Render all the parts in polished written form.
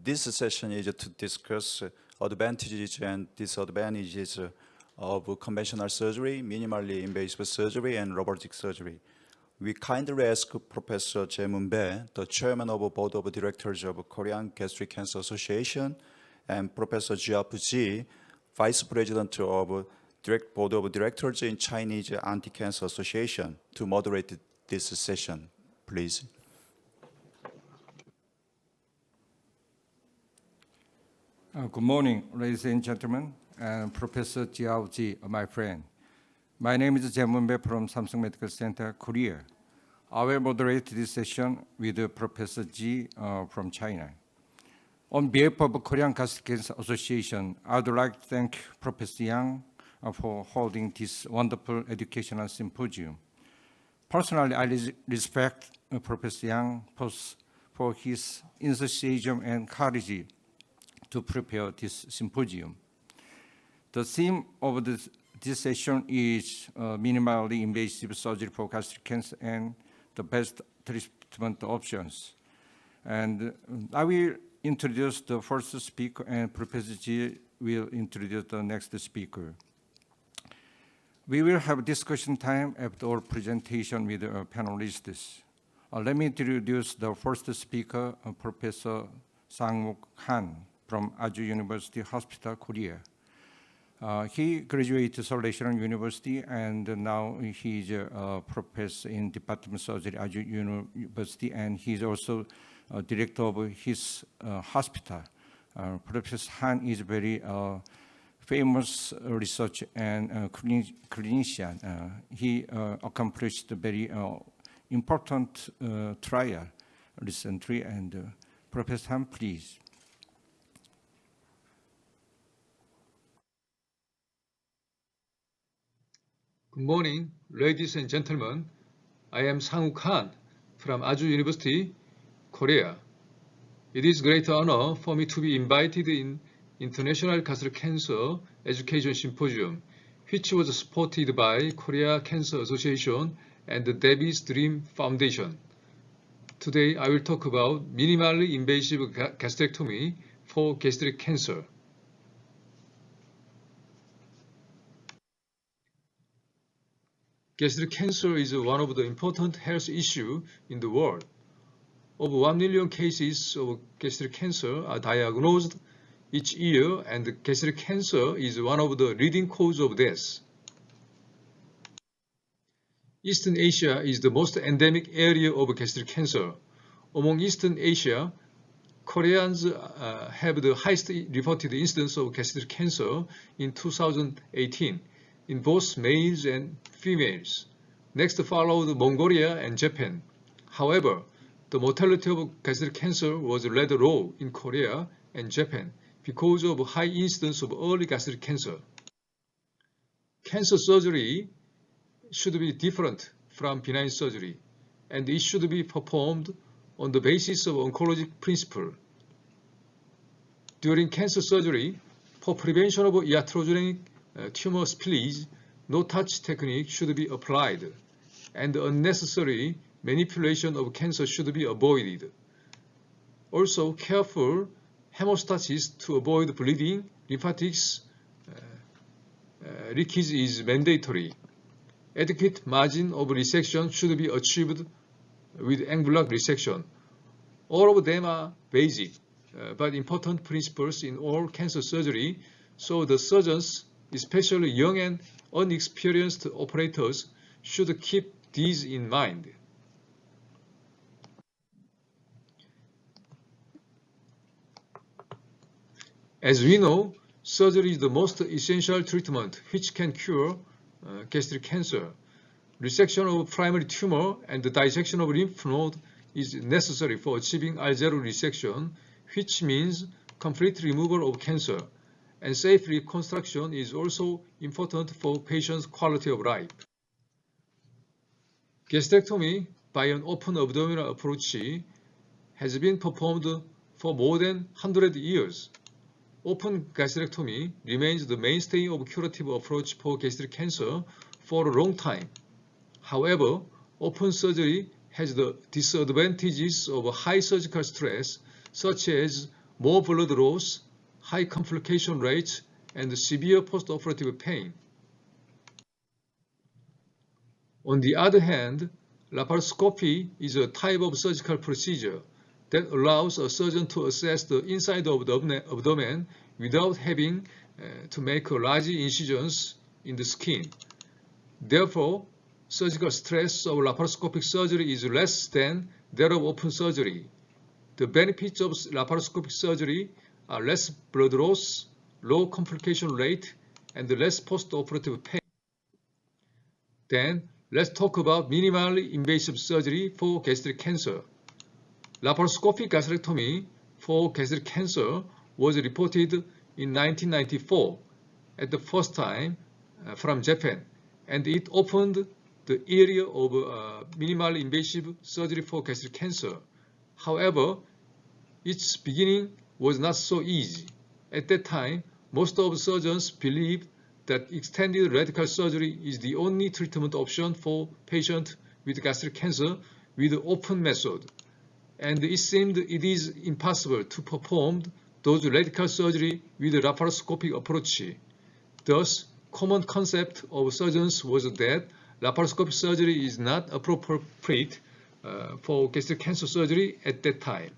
This session is to discuss advantages and disadvantages of conventional surgery, minimally invasive surgery, and robotic surgery. We kindly ask Professor Jae Moon-bae, the chairman of the Board of Directors of Korean Gastric Cancer Association, and Professor Jiapu Ji, Vice President of Board of Directors in Chinese Anti-Cancer Association, to moderate this session, please. Good morning, ladies and gentlemen, and Professor Jiao Ji, my friend. My name is Jae Moon-bae from Samsung Medical Center, Korea. I will moderate this session with Professor Ji from China. On behalf of Korean Gastric Cancer Association, I would like to thank Professor Yang for holding this wonderful educational symposium. Personally, I respect Professor Yang for his enthusiasm and courage to prepare this symposium. The theme of this session is minimally invasive surgery for gastric cancer and the best treatment options. And I will introduce the first speaker, and Professor Ji will introduce the next speaker. We will have discussion time after our presentation with our panelists. Let me introduce the first speaker, Professor Sang-Wook Han from Aju University Hospital, Korea. He graduated Seoul University, and now he's a professor in Department of Surgery at Aju University, and he's also director of his hospital. Professor Han is very famous researcher and clinician. He accomplished a very important trial recently, and Professor Han, please. Good morning, ladies and gentlemen. I am Sang-Wook Han from Aju University, Korea. It is a great honor for me to be invited in International Gastric Cancer Education Symposium, which was supported by Korea Cancer Association and the Debbie's Dream Foundation. Today, I will talk about minimally invasive gastrectomy for gastric cancer. Gastric cancer is one of the important health issues in the world. Over 1 million cases of gastric cancer are diagnosed each year, and gastric cancer is one of the leading causes of death. Eastern Asia is the most endemic area of gastric cancer. Among Eastern Asia, Koreans have the highest reported incidence of gastric cancer in 2018. In both males and females. Next followed Mongolia and Japan. However, the mortality of gastric cancer was rather low in Korea and Japan because of high incidence of early gastric cancer. Cancer surgery should be different from benign surgery, and it should be performed on the basis of oncologic principle. During cancer surgery, for prevention of iatrogenic tumor spillage, no-touch technique should be applied, and unnecessary manipulation of cancer should be avoided. Also, careful hemostasis to avoid bleeding, lymphatics leakage is mandatory. Adequate margin of resection should be achieved with angular resection. All of them are basic but important principles in all cancer surgery, so the surgeons, especially young and unexperienced operators, should keep these in mind. As we know, surgery is the most essential treatment which can cure gastric cancer. Resection of primary tumor and the dissection of lymph node is necessary for achieving R0 resection, which means complete removal of cancer. And safe reconstruction is also important for patients' quality of life. Gastrectomy by an open abdominal approach has been performed for more than 100 years. Open gastrectomy remains the mainstay of curative approach for gastric cancer for a long time. However, open surgery has the disadvantages of high surgical stress, such as more blood loss, high complication rates, and severe post-operative pain. On the other hand, laparoscopy is a type of surgical procedure that allows a surgeon to assess the inside of the abdomen without having to make large incisions in the skin. Therefore, surgical stress of laparoscopic surgery is less than that of open surgery. The benefits of laparoscopic surgery are less blood loss, low complication rate, and less post-operative pain. Then, let's talk about minimally invasive surgery for gastric cancer. Laparoscopic gastrectomy for gastric cancer was reported in 1994 at the first time from Japan, and it opened the area of minimally invasive surgery for gastric cancer. However, its beginning was not so easy. At that time, most of the surgeons believed that extended radical surgery is the only treatment option for patients with gastric cancer with the open method, and it seemed it is impossible to perform those radical surgery with a laparoscopic approach. Thus, common concept of surgeons was that laparoscopic surgery is not appropriate for gastric cancer surgery at that time.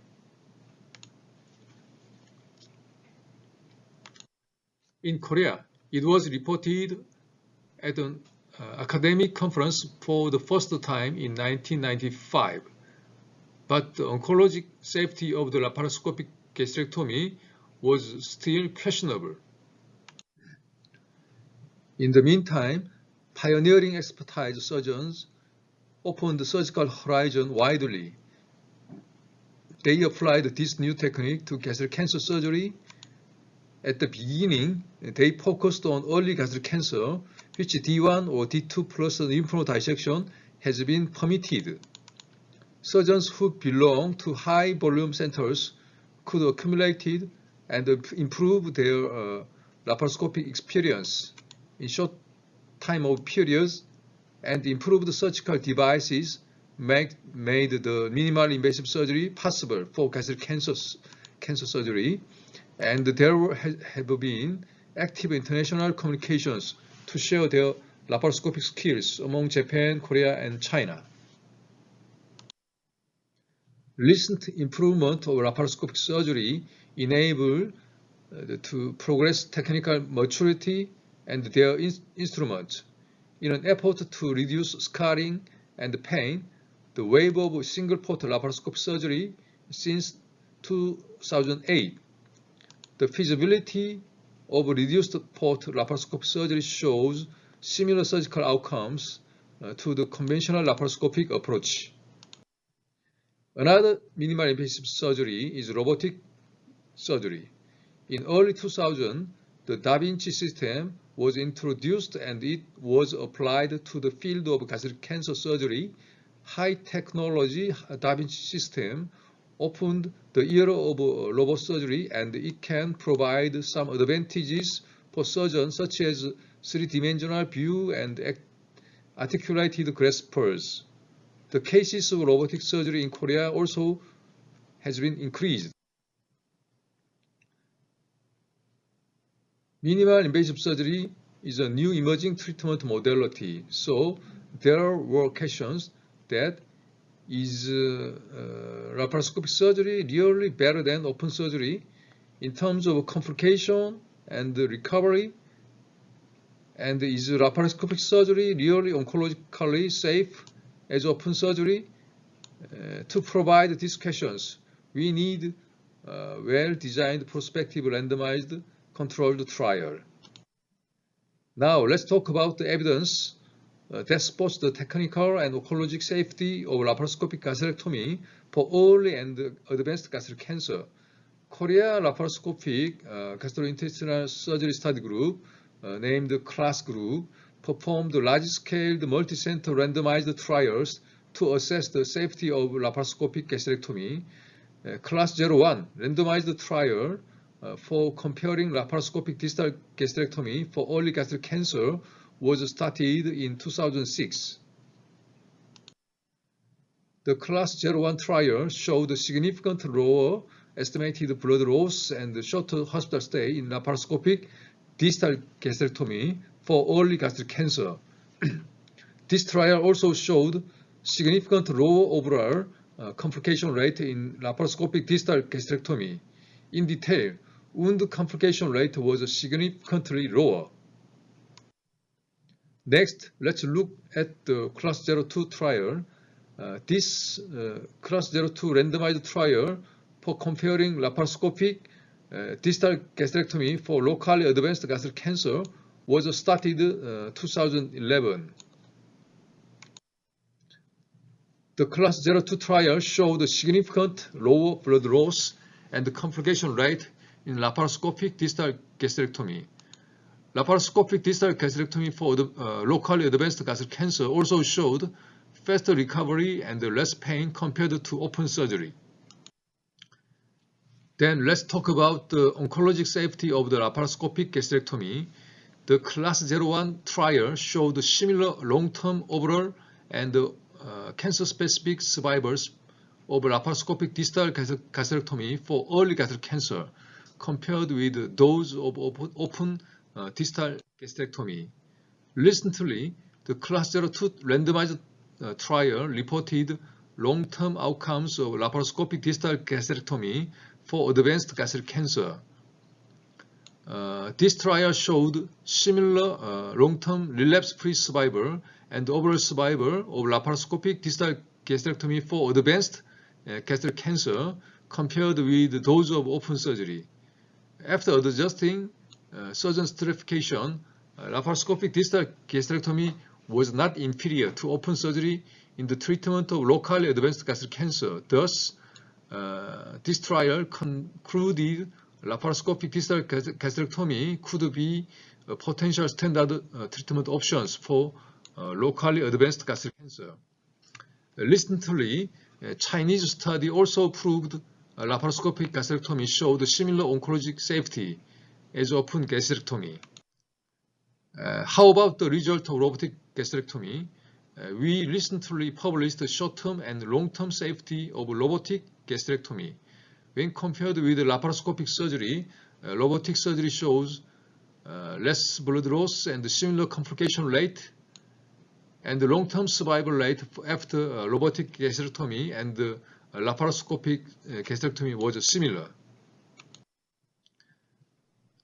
In Korea, it was reported at an academic conference for the first time in 1995, but the oncologic safety of the laparoscopic gastrectomy was still questionable. In the meantime, pioneering expertise surgeons opened the surgical horizon widely. They applied this new technique to gastric cancer surgery. At the beginning, they focused on early gastric cancer, which D1 or D2 plus lymph node dissection has been permitted. Surgeons who belong to high volume centers could accumulate and improve their laparoscopic experience in short time of periods, and improved surgical devices made the minimal invasive surgery possible for gastric cancer surgery. And there have been active international communications to share their laparoscopic skills among Japan, Korea, and China. Recent improvement of laparoscopic surgery enable to progress technical maturity and their instruments. In an effort to reduce scarring and pain, the wave of single-port laparoscopic surgery since 2008. The feasibility of reduced port laparoscopic surgery shows similar surgical outcomes to the conventional laparoscopic approach. Another minimal invasive surgery is robotic surgery. In early 2000, the Da Vinci system was introduced and it was applied to the field of gastric cancer surgery. High technology Da Vinci system opened the era of robot surgery, and it can provide some advantages for surgeons such as three-dimensional view and articulated graspers. The cases of robotic surgery in Korea also has been increased. Minimal invasive surgery is a new emerging treatment modality, so there were questions that is laparoscopic surgery really better than open surgery in terms of complication and recovery? And is laparoscopic surgery really oncologically safe as open surgery? To provide these questions, we need a well-designed prospective randomized controlled trial. Now let's talk about the evidence that supports the technical and oncologic safety of laparoscopic gastrectomy for early and advanced gastric cancer. Korea Laparoscopic Gastrointestinal Surgery Study Group, named CLASS Group, performed large-scale multi-center randomized trials to assess the safety of laparoscopic gastrectomy. CLASS 01 randomized trial for comparing laparoscopic distal gastrectomy for early gastric cancer was started in 2006. The CLASS 01 trial showed significant lower estimated blood loss and shorter hospital stay in laparoscopic distal gastrectomy for early gastric cancer. This trial also showed significant lower overall complication rate in laparoscopic distal gastrectomy. In detail, wound complication rate was significantly lower. Next, let's look at the Class 02 trial. This Class 02 randomized trial for comparing laparoscopic distal gastrectomy for locally advanced gastric cancer was started 2011. The Class 02 trial showed a significant lower blood loss and complication rate in laparoscopic distal gastrectomy. Laparoscopic distal gastrectomy for the locally advanced gastric cancer also showed faster recovery and less pain compared to open surgery. Then let's talk about the oncologic safety of the laparoscopic gastrectomy. The Class 01 trial showed similar long-term overall and cancer-specific survivals of laparoscopic distal gastrectomy for early gastric cancer compared with those of open distal gastrectomy. Recently, the Class 02 randomized trial reported long-term outcomes of laparoscopic distal gastrectomy for advanced gastric cancer. This trial showed similar long-term relapse-free survival and overall survival of laparoscopic distal gastrectomy for advanced gastric cancer compared with those of open surgery. After adjusting surgeon stratification, laparoscopic distal gastrectomy was not inferior to open surgery in the treatment of locally advanced gastric cancer. Thus, this trial concluded laparoscopic distal gastrectomy could be a potential standard treatment options for locally advanced gastric cancer. Recently, a Chinese study also proved laparoscopic gastrectomy showed similar oncologic safety as open gastrectomy. How about the result of robotic gastrectomy? We recently published the short-term and long-term safety of robotic gastrectomy. When compared with laparoscopic surgery, robotic surgery shows less blood loss and similar complication rate, and the long-term survival rate after robotic gastrectomy and laparoscopic gastrectomy was similar.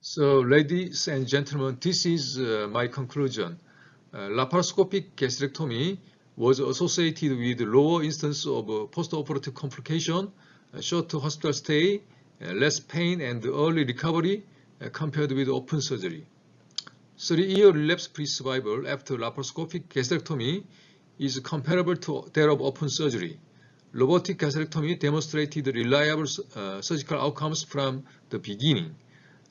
So, ladies and gentlemen, this is my conclusion. Laparoscopic gastrectomy was associated with lower instance of post-operative complication, shorter hospital stay, less pain and early recovery compared with open surgery. 3-year relapse-free survival after laparoscopic gastrectomy is comparable to that of open surgery. Robotic gastrectomy demonstrated reliable surgical outcomes from the beginning.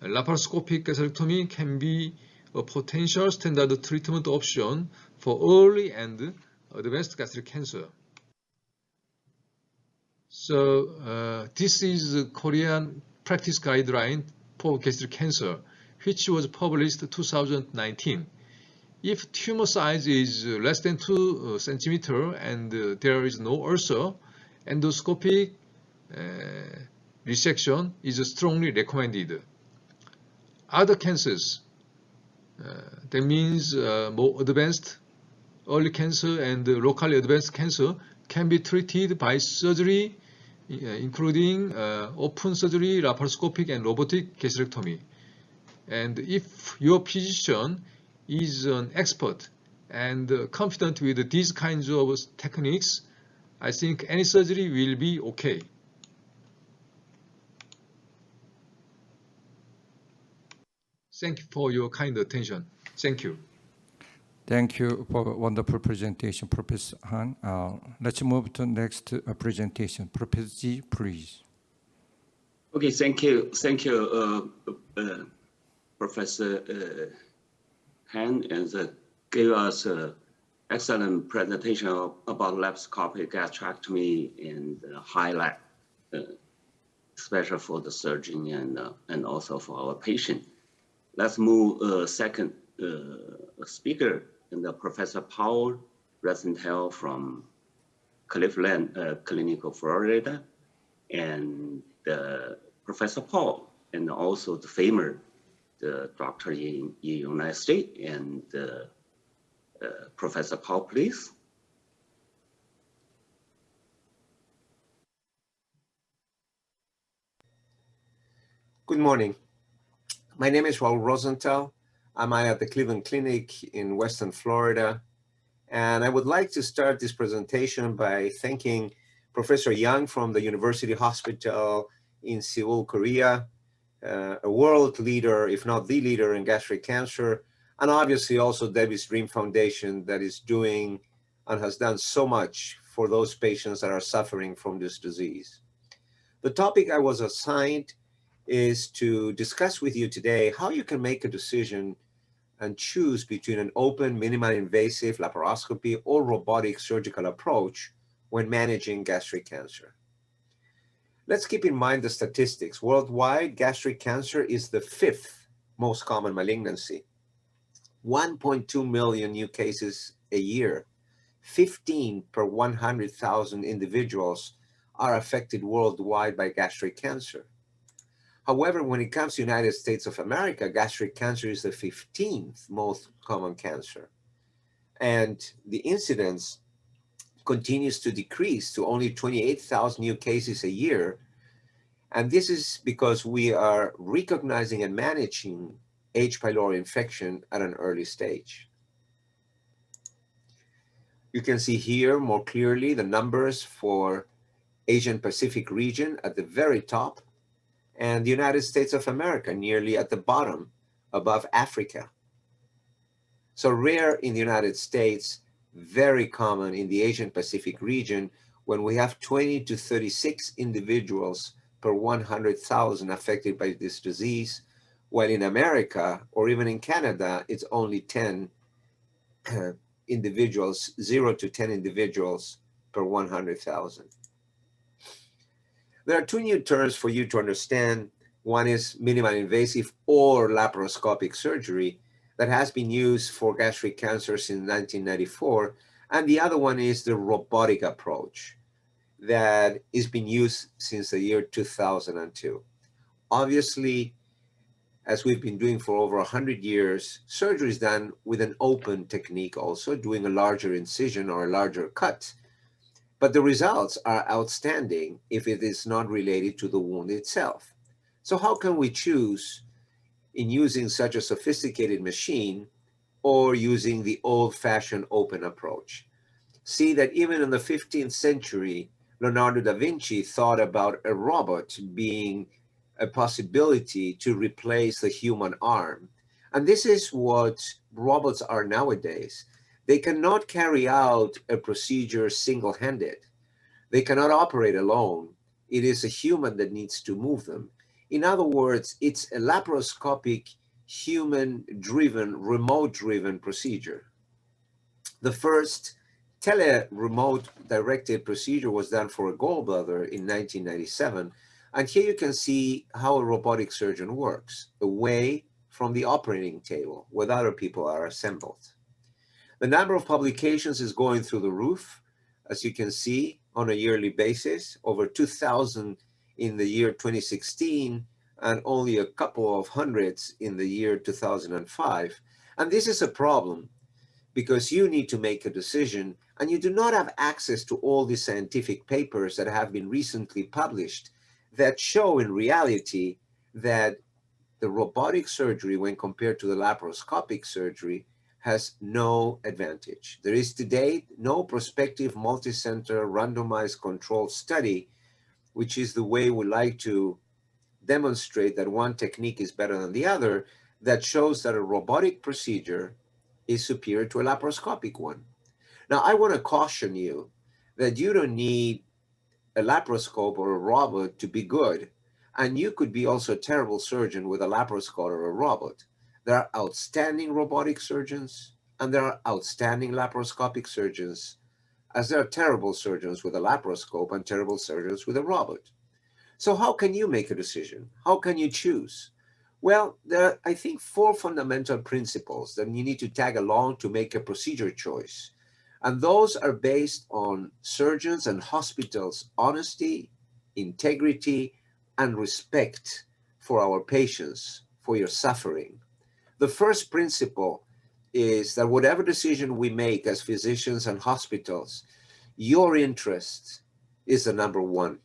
Laparoscopic gastrectomy can be a potential standard treatment option for early and advanced gastric cancer. So this is a Korean practice guideline for gastric cancer, which was published in 2019. If tumor size is less than 2 centimeters and there is no ulcer, endoscopic resection is strongly recommended. Other cancers, that means more advanced early cancer and locally advanced cancer, can be treated by surgery, including open surgery, laparoscopic, and robotic gastrectomy. And if your physician is an expert and confident with these kinds of techniques, I think any surgery will be okay. Thank you for your kind attention. Thank you. Thank you for a wonderful presentation, Professor Han. Let's move to next presentation. Professor Ji, please. Okay, thank you, Professor Han, and gave us an excellent presentation about laparoscopic gastrectomy and highlight, especially for the surgeon and also for our patient. Let's move second speaker, and Professor Paul Rosenthal from Cleveland Clinical, Florida, and the Professor Paul, and also the famous the doctor in United States, and Professor Paul, please. Good morning. My name is Raul Rosenthal. I'm at the Cleveland Clinic in Western Florida. And I would like to start this presentation by thanking Professor Yang from the University Hospital in Seoul, Korea, a world leader, if not the leader in gastric cancer, and obviously also Debbie's Dream Foundation that is doing and has done so much for those patients that are suffering from this disease. The topic I was assigned is to discuss with you today how you can make a decision and choose between an open, minimally invasive laparoscopy or robotic surgical approach when managing gastric cancer. Let's keep in mind the statistics. Worldwide, gastric cancer is the 5th most common malignancy. 1.2 million new cases a year, 15 per 100,000 individuals are affected worldwide by gastric cancer. However, when it comes to the United States of America, gastric cancer is the 15th most common cancer. And the incidence continues to decrease to only 28,000 new cases a year. And this is because we are recognizing and managing H. pylori infection at an early stage. You can see here more clearly the numbers for Asian Pacific region at the very top, and the United States of America nearly at the bottom above Africa. So rare in the United States, very common in the Asian Pacific region when we have 20 to 36 individuals per 100,000 affected by this disease, while in America or even in Canada, it's only 10 individuals, 0 to 10 individuals per 100,000. There are two new terms for you to understand. One is minimally invasive or laparoscopic surgery that has been used for gastric cancer since 1994. And the other one is the robotic approach that is being used since the year 2002. Obviously, as we've been doing for over 100 years, surgery is done with an open technique also, doing a larger incision or a larger cut. But the results are outstanding if it is not related to the wound itself. So how can we choose in using such a sophisticated machine or using the old-fashioned open approach? See that even in the 15th century, Leonardo da Vinci thought about a robot being a possibility to replace the human arm. And this is what robots are nowadays. They cannot carry out a procedure single-handed. They cannot operate alone. It is a human that needs to move them. In other words, it's a laparoscopic, human-driven, remote-driven procedure. The first tele-remote directed procedure was done for a gallbladder in 1997. And here you can see how a robotic surgeon works, away from the operating table, where other people are assembled. The number of publications is going through the roof, as you can see, on a yearly basis, over 2,000 in the year 2016, and only a couple of hundreds in the year 2005. And this is a problem because you need to make a decision, and you do not have access to all the scientific papers that have been recently published that show in reality that the robotic surgery, when compared to the laparoscopic surgery, has no advantage. There is to date no prospective multi-center randomized controlled study, which is the way we like to demonstrate that one technique is better than the other, that shows that a robotic procedure is superior to a laparoscopic one. Now, I want to caution you that you don't need a laparoscope or a robot to be good, and you could be also a terrible surgeon with a laparoscope or a robot. There are outstanding robotic surgeons, and there are outstanding laparoscopic surgeons, as there are terrible surgeons with a laparoscope and terrible surgeons with a robot. So how can you make a decision? How can you choose? Well, there are, I think, 4 fundamental principles that you need to tag along to make a procedure choice. And those are based on surgeons and hospitals' honesty, integrity, and respect for our patients, for your suffering. The first principle is that whatever decision we make as physicians and hospitals, your interest is the number one.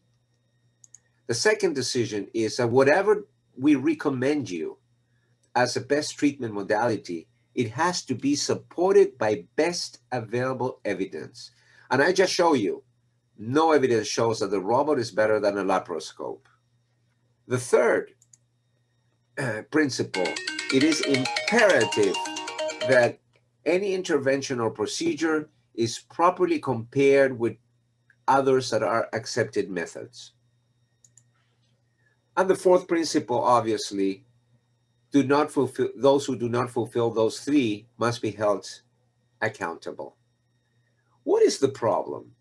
The second decision is that whatever we recommend you as a best treatment modality, it has to be supported by best available evidence. And I just show you, no evidence shows that the robot is better than a laparoscope. The third principle, it is imperative that any intervention or procedure is properly compared with others that are accepted methods. And the fourth principle, obviously, those who do not fulfill those three must be held accountable. What is the problem?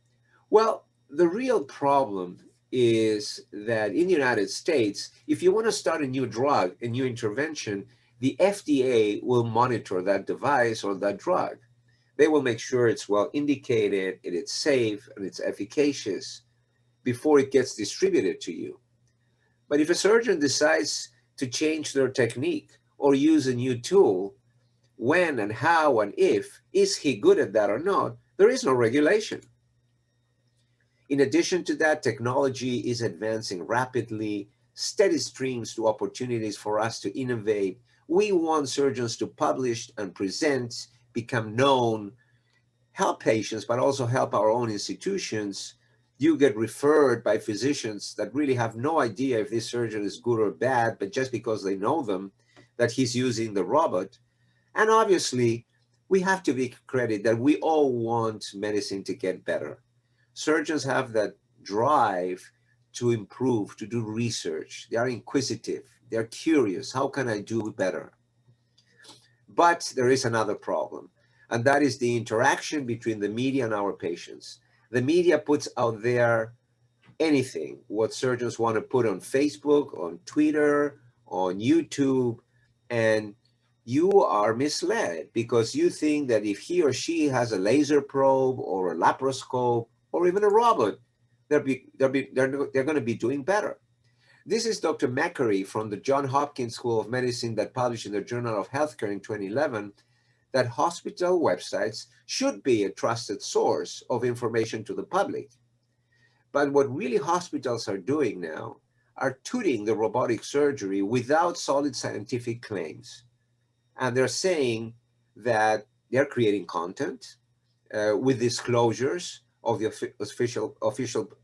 Well, the real problem is that in the United States, if you want to start a new drug, a new intervention, the FDA will monitor that device or that drug. They will make sure it's well indicated, and it's safe, and it's efficacious before it gets distributed to you. But if a surgeon decides to change their technique or use a new tool, when and how and if, is he good at that or not, there is no regulation. In addition to that, technology is advancing rapidly, steady streams to opportunities for us to innovate. We want surgeons to publish and present, become known, help patients, but also help our own institutions. You get referred by physicians that really have no idea if this surgeon is good or bad, but just because they know them, that he's using the robot. And obviously, we have to be credit that we all want medicine to get better. Surgeons have that drive to improve, to do research. They are inquisitive. They're curious. How can I do better? But there is another problem, and that is the interaction between the media and our patients. The media puts out there anything, what surgeons want to put on Facebook, on Twitter, on YouTube, and you are misled because you think that if he or she has a laser probe or a laparoscope or even a robot, they're going to be doing better. This is Dr. Macquarie from the Johns Hopkins School of Medicine that published in the Journal of Healthcare in 2011 that hospital websites should be a trusted source of information to the public. But what really hospitals are doing now are tooting the robotic surgery without solid scientific claims. And they're saying that they're creating content with disclosures of the official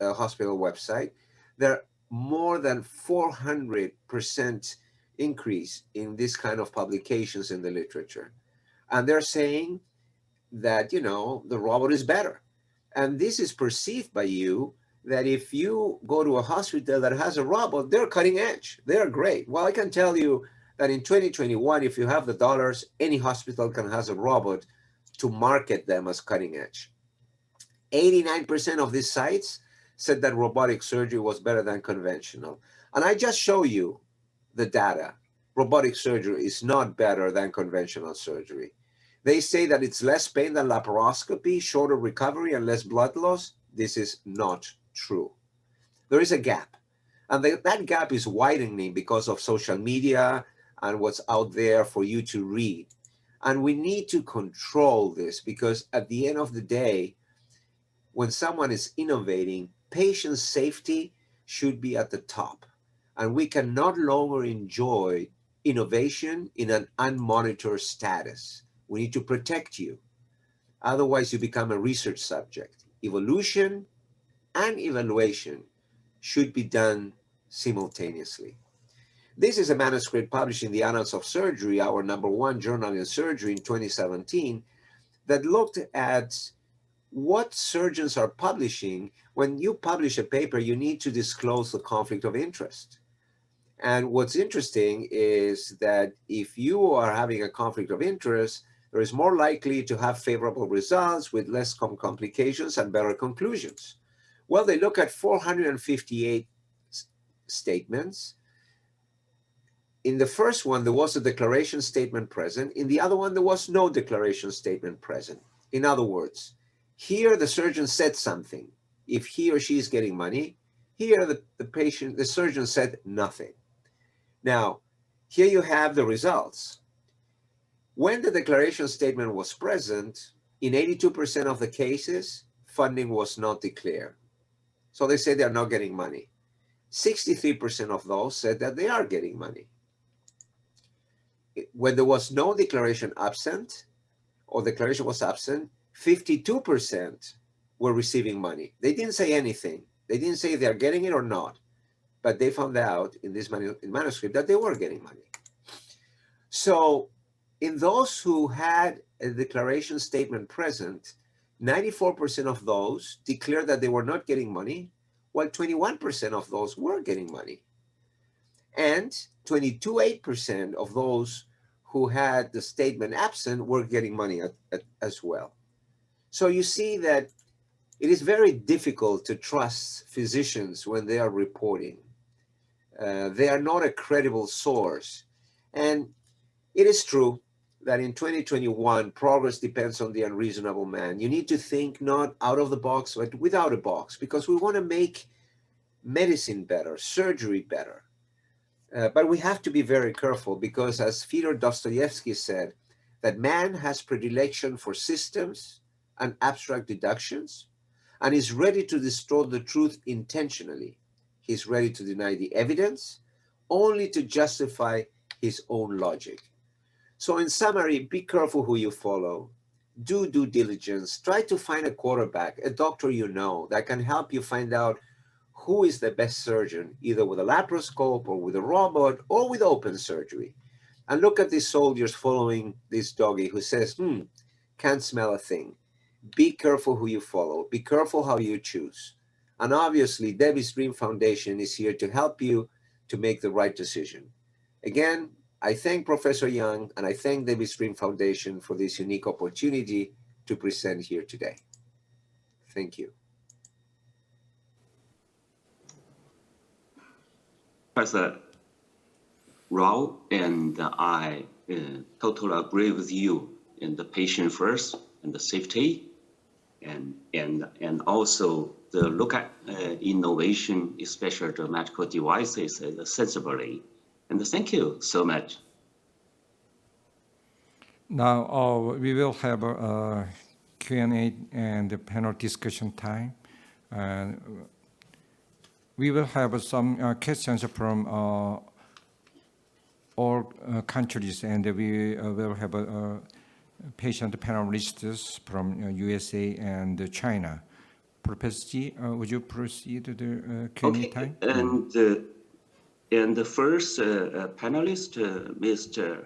hospital website. There are more than 400% increase in this kind of publications in the literature. And they're saying that, you know, the robot is better. And this is perceived by you that if you go to a hospital that has a robot, they're cutting edge. They're great. Well, I can tell you that in 2021, if you have the dollars, any hospital can have a robot to market them as cutting edge. 89% of these sites said that robotic surgery was better than conventional. And I just show you the data. Robotic surgery is not better than conventional surgery. They say that it's less pain than laparoscopy, shorter recovery, and less blood loss. This is not true. There is a gap. And that gap is widening because of social media and what's out there for you to read. And we need to control this because at the end of the day, when someone is innovating, patient safety should be at the top. And we can no longer enjoy innovation in an unmonitored status. We need to protect you. Otherwise, you become a research subject. Evolution and evaluation should be done simultaneously. This is a manuscript published in the Annals of Surgery, our #1 journal in surgery in 2017, that looked at what surgeons are publishing. When you publish a paper, you need to disclose the conflict of interest. And what's interesting is that if you are having a conflict of interest, there is more likely to have favorable results with less complications and better conclusions. Well, they look at 458 statements. In the first one, there was a declaration statement present. In the other one, there was no declaration statement present. In other words, here the surgeon said something. If he or she is getting money, Here, the surgeon said nothing. Now, here you have the results. When the declaration statement was present, in 82% of the cases, funding was not declared. So they say they are not getting money. 63% of those said that they are getting money. When there was no declaration absent, or declaration was absent, 52% were receiving money. They didn't say anything. They didn't say they are getting it or not, but they found out in this manuscript that they were getting money. So in those who had a declaration statement present, 94% of those declared that they were not getting money, while 21% of those were getting money. And 22.8% of those who had the statement absent were getting money as well. So you see that it is very difficult to trust physicians when they are reporting. They are not a credible source. And it is true that in 2021, progress depends on the unreasonable man. You need to think not out of the box, but without a box, because we want to make medicine better, surgery better. But we have to be very careful because, as Fyodor Dostoevsky said, that man has predilection for systems and abstract deductions and is ready to distort the truth intentionally. He's ready to deny the evidence only to justify his own logic. So in summary, be careful who you follow. Do due diligence. Try to find a quarterback, a doctor you know that can help you find out who is the best surgeon, either with a laparoscope or with a robot or with open surgery. And look at these soldiers following this doggy who says, can't smell a thing. Be careful who you follow. Be careful how you choose. And obviously, Debbie's Dream Foundation is here to help you to make the right decision. Again, I thank Professor Young and I thank Debbie's Dream Foundation for this unique opportunity to present here today. Thank you. Professor Rao and I totally agree with you in the patient first and the safety and also the look at innovation, especially the medical devices sensibly. And thank you so much. Now we will have a Q&A and a panel discussion time. We will have some questions from all countries, and we will have patient panelists from USA and China. Professor Ji, would you proceed to the Q&A time? And the first panelist, Mr.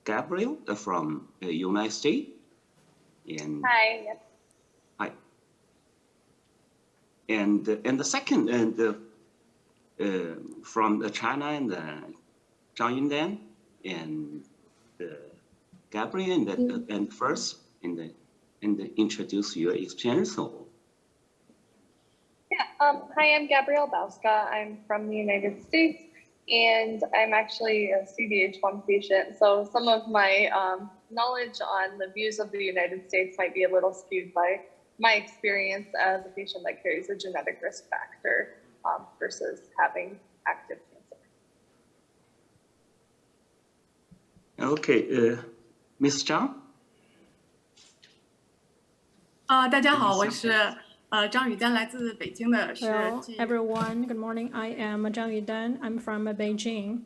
Gabriel from the United States. And hi. Yes. Hi. And the second, from China, and Zhang Yundan, and Gabriel, and first, and introduce your experience. Yeah. Hi, I'm Gabrielle Bauska. I'm from the United States, and I'm actually a CDH1 patient. So some of my knowledge on the views of the United States might be a little skewed by my experience as a patient that carries a genetic risk factor versus having active cancer. Okay, Ms. Zhang. 大家好，我是张雨丹，来自北京的设 Hello, 计。 everyone. Good morning. I am Zhang Yudan. I'm from Beijing,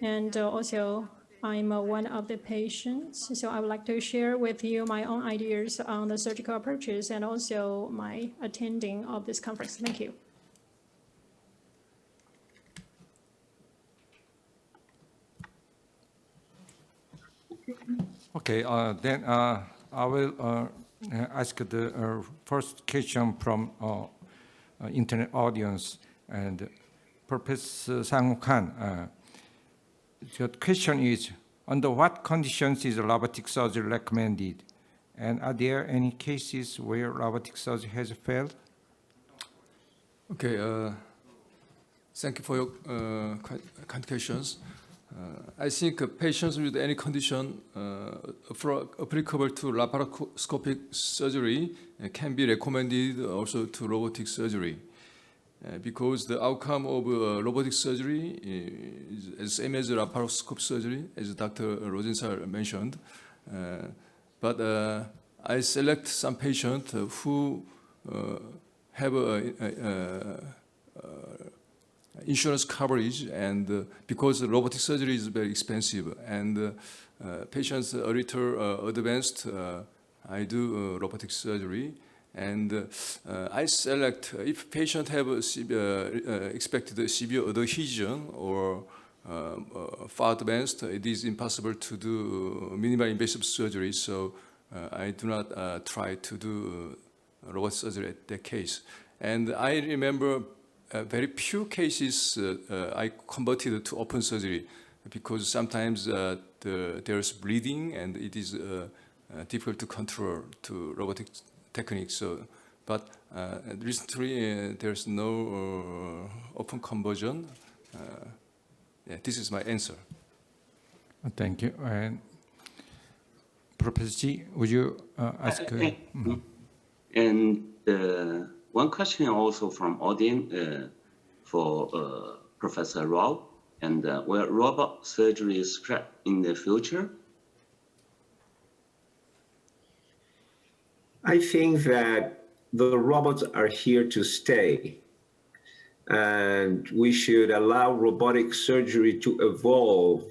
and also I'm one of the patients. So I would like to share with you my own ideas on the surgical approaches and also my attending of this conference. Thank you. Okay, then I will ask the first question from internet audience. And Professor Sang Khan, the question is, under what conditions is robotic surgery recommended? And are there any cases where robotic surgery has failed? Okay, thank you for your kind questions. I think patients with any condition applicable to laparoscopic surgery can be recommended also to robotic surgery. because the outcome of robotic surgery is the same as laparoscopic surgery, as Dr. Rosenthal mentioned. But I select some patients who have insurance coverage, and because robotic surgery is very expensive, and patients a little advanced, I do robotic surgery. And I select, if patient have expected severe adhesion or far advanced, it is impossible to do minimal invasive surgery. So I do not try to do robotic surgery at that case. And I remember very few cases I converted to open surgery, because sometimes there's bleeding and it is difficult to control to robotic techniques. So, but recently there's no open conversion. Yeah, this is my answer. Thank you. And Professor Ji, would you ask? And one question also from audience for Professor Rao, and will robot surgery spread in the future? I think that the robots are here to stay, and we should allow robotic surgery to evolve.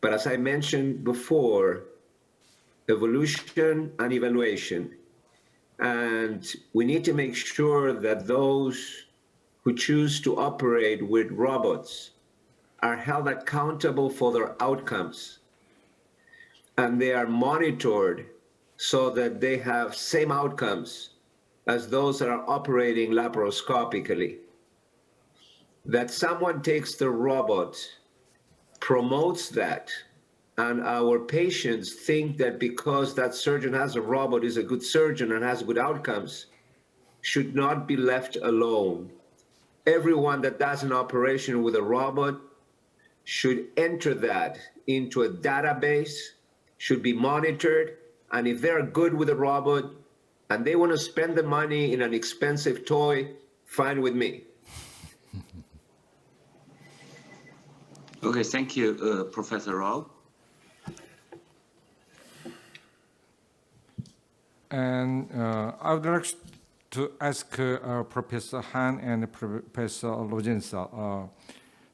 But as I mentioned before, evolution and evaluation. And we need to make sure that those who choose to operate with robots are held accountable for their outcomes, and they are monitored so that they have same outcomes as those that are operating laparoscopically. That someone takes the robot, promotes that, and our patients think that because that surgeon has a robot is a good surgeon and has good outcomes, should not be left alone. Everyone that does an operation with a robot should enter that into a database, should be monitored, and if they're good with a robot and they want to spend the money in an expensive toy, fine with me. Okay, thank you, Professor Rao. And I would like to ask Professor Han and Professor Rosenthal.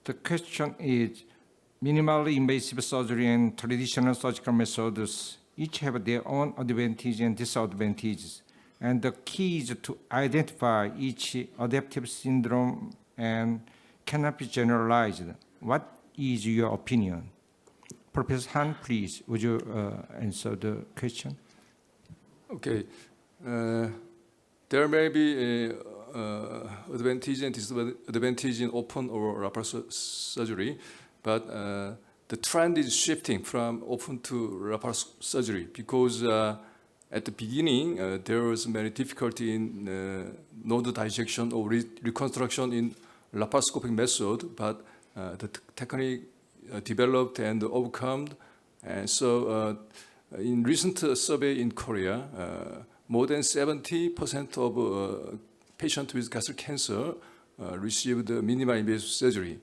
The question is, minimally invasive surgery and traditional surgical methods each have their own advantages and disadvantages. And the key is to identify each adaptive syndrome and cannot be generalized. What is your opinion? Professor Han, please, would you answer the question? Okay. There may be advantage and disadvantage in open or laparoscopic surgery, but the trend is shifting from open to laparoscopic surgery, because at the beginning there was many difficulty in node dissection or reconstruction in laparoscopic method, but the technique developed and overcome, and so in recent survey in Korea, more than 70% of patients with gastric cancer received minimal invasive surgery.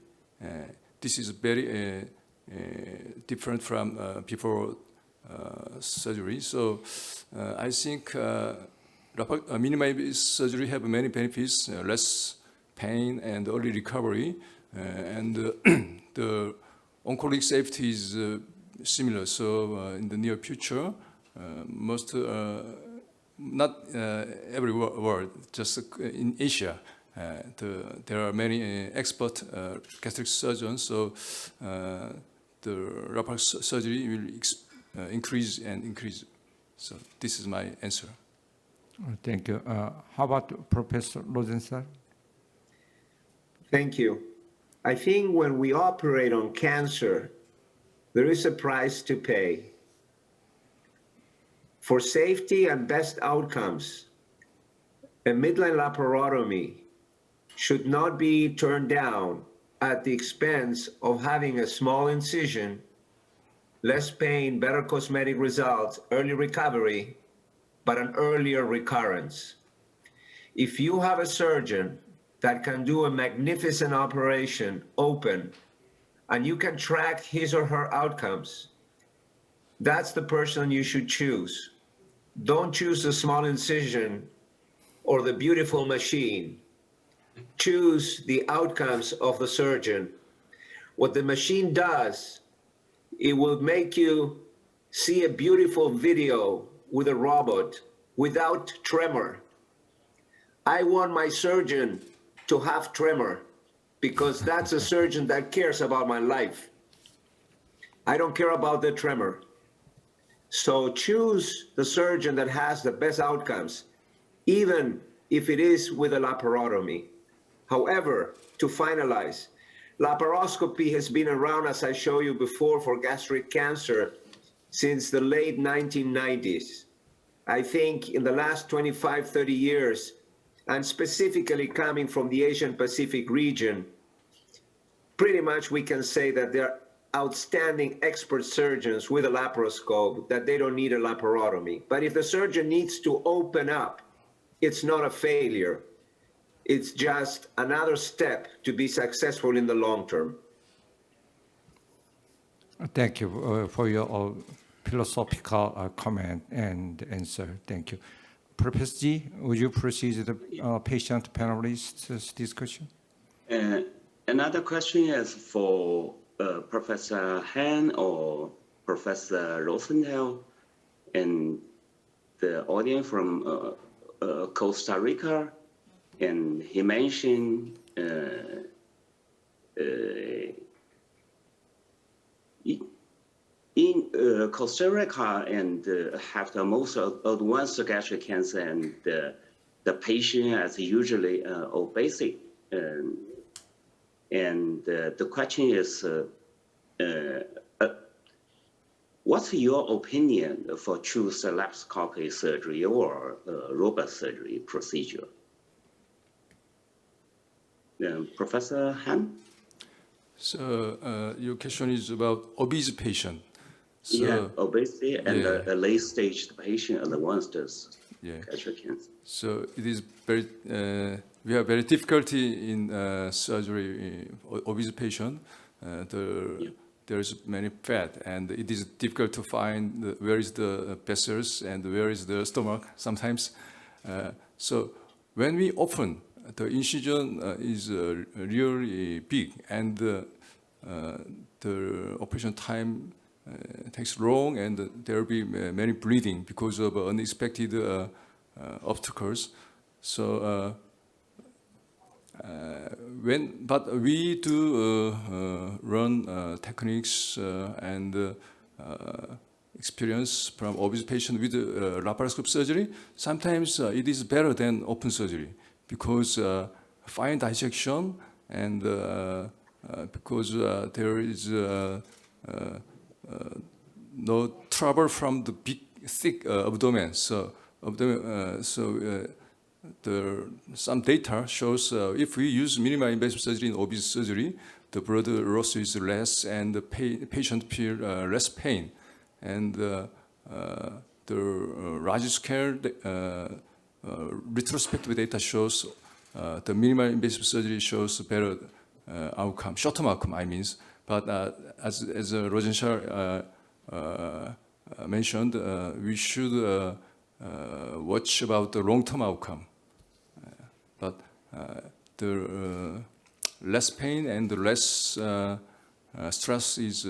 This is very different from before surgery. So I think minimal invasive surgery have many benefits: less pain and early recovery, and the oncologic safety is similar. So in the near future, not every world, just in Asia, there are many expert gastric surgeons. So the laparoscopic surgery will increase and increase. So this is my answer. Thank you. How about Professor Rosenthal? Thank you. I think when we operate on cancer, there is a price to pay. For safety and best outcomes, a midline laparotomy should not be turned down at the expense of having a small incision, less pain, better cosmetic results, early recovery, but an earlier recurrence. If you have a surgeon that can do a magnificent operation open, and you can track his or her outcomes, that's the person you should choose. Don't choose the small incision or the beautiful machine. Choose the outcomes of the surgeon. What the machine does, it will make you see a beautiful video with a robot without tremor. I want my surgeon to have tremor because that's a surgeon that cares about my life. I don't care about the tremor. So choose the surgeon that has the best outcomes, even if it is with a laparotomy. However, to finalize, laparoscopy has been around, as I showed you before, for gastric cancer since the late 1990s. I think in the last 25, 30 years, and specifically coming from the Asian Pacific region, pretty much we can say that they're outstanding expert surgeons with a laparoscope, that they don't need a laparotomy. But if the surgeon needs to open up, it's not a failure. It's just another step to be successful in the long term. Thank you for your philosophical comment and answer. Thank you. Professor Ji, would you proceed to the patient panelists discussion? Another question is for Professor Han or Professor Rosenthal and the audience from Costa Rica. And he mentioned in Costa Rica and have the most advanced gastric cancer, and the patient is usually obese. And the question is, what's your opinion for choose laparoscopic surgery or robot surgery procedure? Professor Han? So your question is about obese patient. So, yeah, obesity and a late-stage patient and the ones that gastric cancer. So it is very, we have very difficulty in surgery obese patient. There is many fat, and it is difficult to find where is the vessels and where is the stomach sometimes. So when we open, the incision is really big, and the operation time takes long, and there will be many bleeding because of unexpected obstacles. So but we do run techniques and experience from obese patient with laparoscopic surgery. Sometimes it is better than open surgery because fine dissection and because there is no trouble from the big thick abdomen. So some data shows if we use minimally invasive surgery in obese surgery, the blood loss is less and the patient feel less pain. And the large scale retrospective data shows the minimally invasive surgery shows better outcome, short-term outcome, I mean. But as Rosenthal mentioned, we should watch about the long-term outcome. But the less pain and the less stress is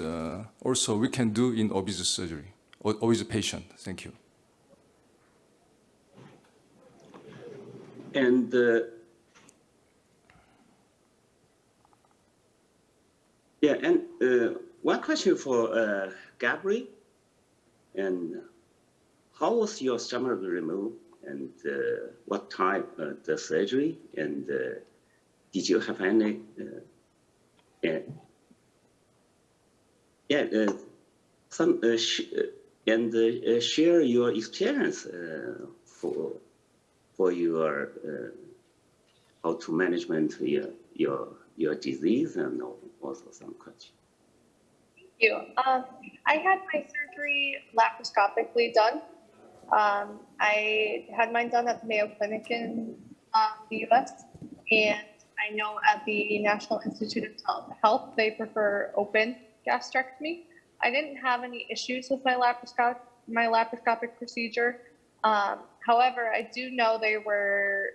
also we can do in obese surgery, obese patient. Thank you. And one question for Gabriel, and how was your stomach removed, and what type of the surgery, and did you have any share your experience for your how to management your disease, and also some questions. Thank you. I had my surgery laparoscopically done. I had mine done at the Mayo Clinic in the US, and I know at the National Institute of Health, they prefer open gastrectomy. I didn't have any issues with my laparoscopic procedure. However, I do know they were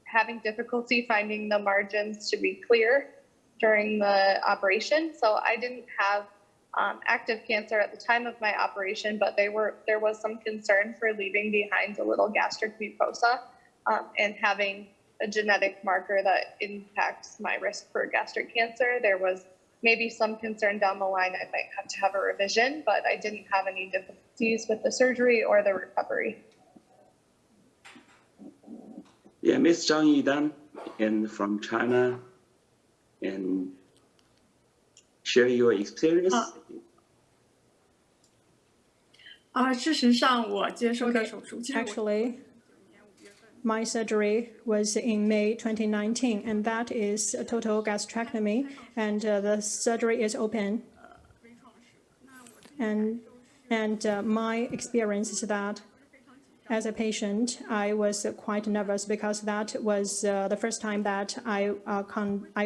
having difficulty finding the margins to be clear during the operation. So I didn't have active cancer at the time of my operation, but there was some concern for leaving behind a little gastric mucosa and having a genetic marker that impacts my risk for gastric cancer. There was maybe some concern down the line I might have to have a revision, but I didn't have any difficulties with the surgery or the recovery. Yeah, Ms. Zhang Yidan, and from China, and share your experience. 事实上，我接受的手术，其实我 Actually, my surgery was in May 2019, and that is a total gastrectomy, and the surgery is open. And my experience is that as a patient, I was quite nervous because that was the first time that I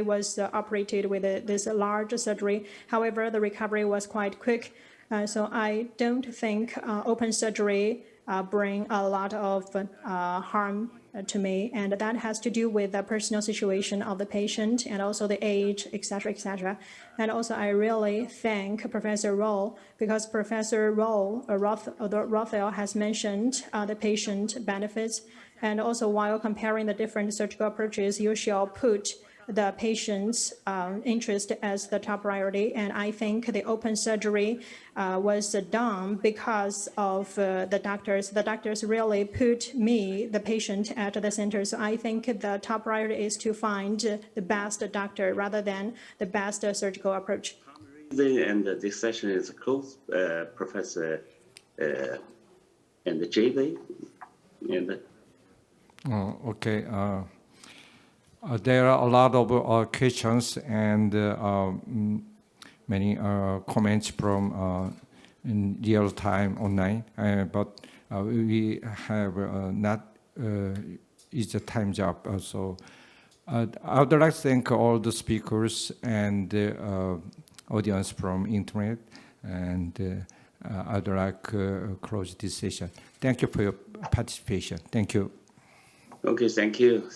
was operated with this large surgery. However, the recovery was quite quick. So I don't think open surgery bring a lot of harm to me, and that has to do with the personal situation of the patient and also the age, etc., etc. And also, I really thank Professor Roll because Professor Rothel has mentioned the patient benefits, and also while comparing the different surgical approaches, you shall put the patient's interest as the top priority. And I think the open surgery was done because of the doctors. The doctors really put me, the patient, at the center. So I think the top priority is to find the best doctor rather than the best surgical approach. And this session is closed, Professor and JV. And Okay. There are a lot of questions and many comments from in real time online, but we have not it's a time job. So I would like to thank all the speakers and the audience from internet, and I'd like to close this session. Thank you for your participation. Thank you. okay, thank you.